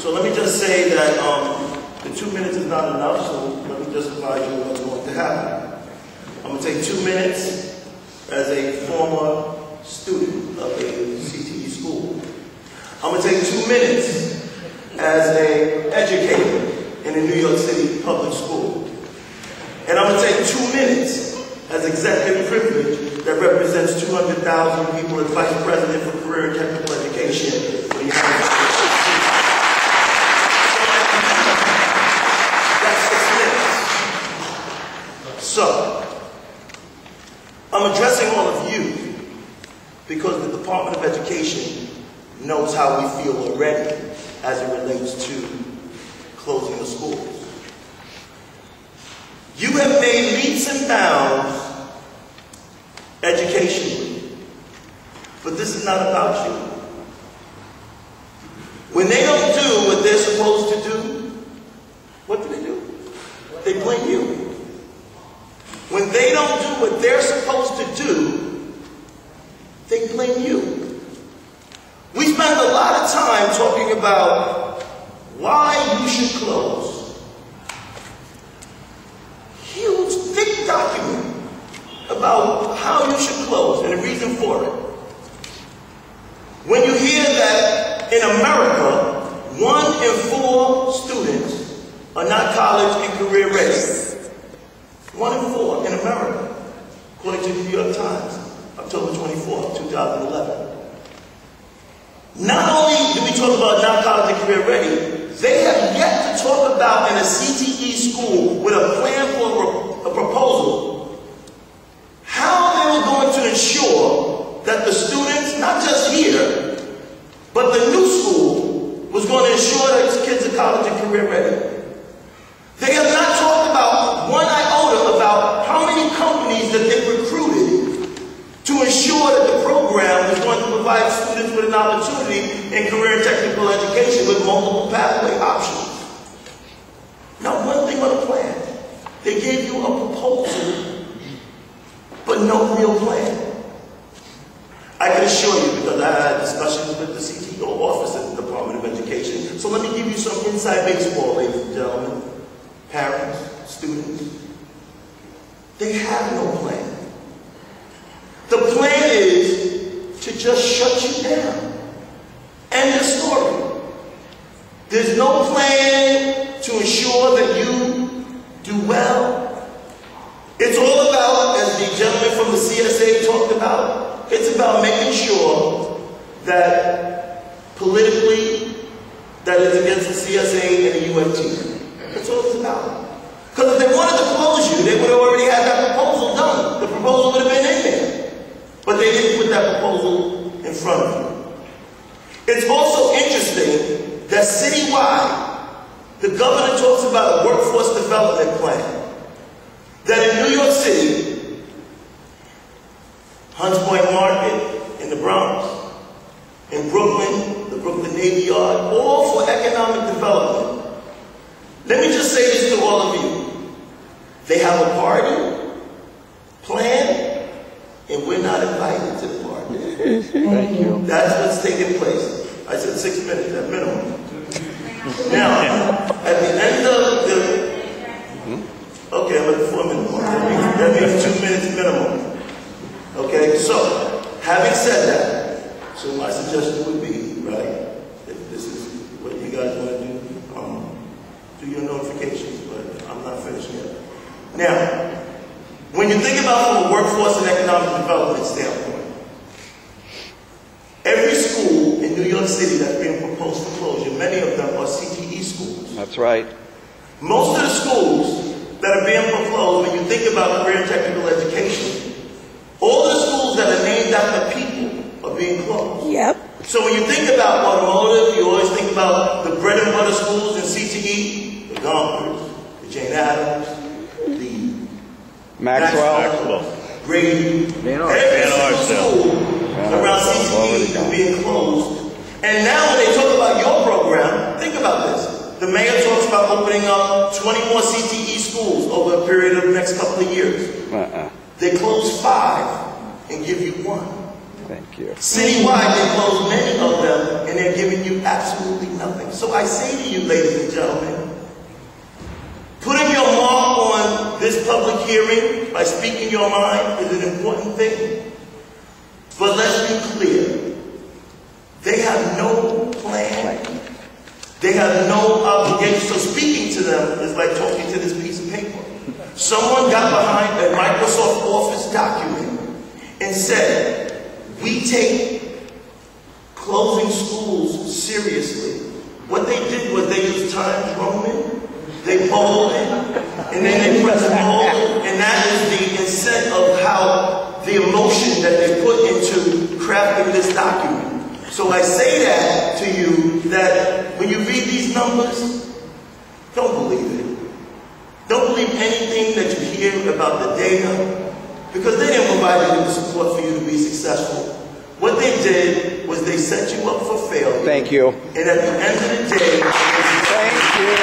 So let me just say that the 2 minutes is not enough, so let me just advise you what's going to happen. I'm going to take 2 minutes as a former student of a CTE school. I'm going to take 2 minutes as an educator in a New York City public school. And I'm going to take 2 minutes as executive privilege that represents 200,000 people as Vice President for Career and Technical Education for the United States. So, I'm addressing all of you because the Department of Education knows how we feel already as it relates to closing the schools. You have made leaps and bounds educationally, but this is not about you. When they don't do what they're supposed to do, what do? They blame you. When they don't do what they're supposed to do, they blame you. We spend a lot of time talking about why you should close. Huge, thick document about how you should close and the reason for it. When you hear that in America, 1 in 4 students are not college and career ready. 1 in 4 in America, according to the New York Times, October 24, 2011. Not only do we talk about not college and career ready, they have yet to talk about in a CTE school with a plan for a proposal how they were going to ensure that the students, not just here, but the new school was going to ensure that its kids are college and career ready. They have not talked about one iota about how many companies that they recruited to ensure that the program was going to provide students with an opportunity in career and technical education with multiple pathway options. Not one thing on the plan. They gave you a proposal, but no real plan. I can assure you, because I had discussions with the CTO office at the Department of Education, so let me give you some inside baseball, ladies and gentlemen. Parents, students, they have no plan. The plan is to just shut you down. End the story. There's no plan to ensure that you do well. It's all about, as the gentleman from the CSA talked about, it's about making sure that politically, that is against the CSA and the UFT. That's all it's about. Because if they wanted to close you, they would have already had that proposal done. The proposal would have been in there. But they didn't put that proposal in front of you. It's also interesting that citywide, the governor talks about a workforce development plan. That in New York City, Hunts Point Market in the Bronx, in Brooklyn, the Brooklyn Navy Yard, all for economic development. Let me just say this to all of you. They have a party planned, and we're not invited to the party. Thank you. That's what's taking place. I said 6 minutes at minimum. Now, at the end of the... Okay, I'm at 4 minutes. That means 2 minutes minimum. Okay, so, having said that, so my suggestion would be, right, if this is what you guys want to do, do your notifications, but I'm not finished yet. Now, when you think about from a workforce and economic development standpoint, every school in New York City that's being proposed for closure, many of them are CTE schools. That's right. Most of the schools that are being proposed, when you think about career and technical education, all the schools that are named after people are being closed. Yep. So when you think about automotive, you always think about the bread and butter schools in CTE, the Gompers, the Jane Addams, the Maxwell, Grady, every single school around CTE is being closed. And now when they talk about your program, think about this. The mayor talks about opening up 20 more CTE schools over a period of the next couple of years. They close 5 and give you 1. Thank you. Citywide, they close many of them, and they're giving you absolutely nothing. So I say to you, ladies and gentlemen, putting your mark on this public hearing by speaking your mind is an important thing. But let's be clear. They have no plan. They have no obligation. So speaking to them is like talking to this piece of paper. Someone got behind a Microsoft Office document and said, we take closing schools seriously. What they did was they used Times Roman, they bolded, and then they pressed bold, and that is the intent of how the emotion that they put into crafting this document. So I say that to you, that when you read these numbers, don't believe it. Don't believe anything that you hear about the data, because they didn't provide you with the support for you to be successful. What they did was they set you up for failure. Thank you. And at the end of the day, thank you.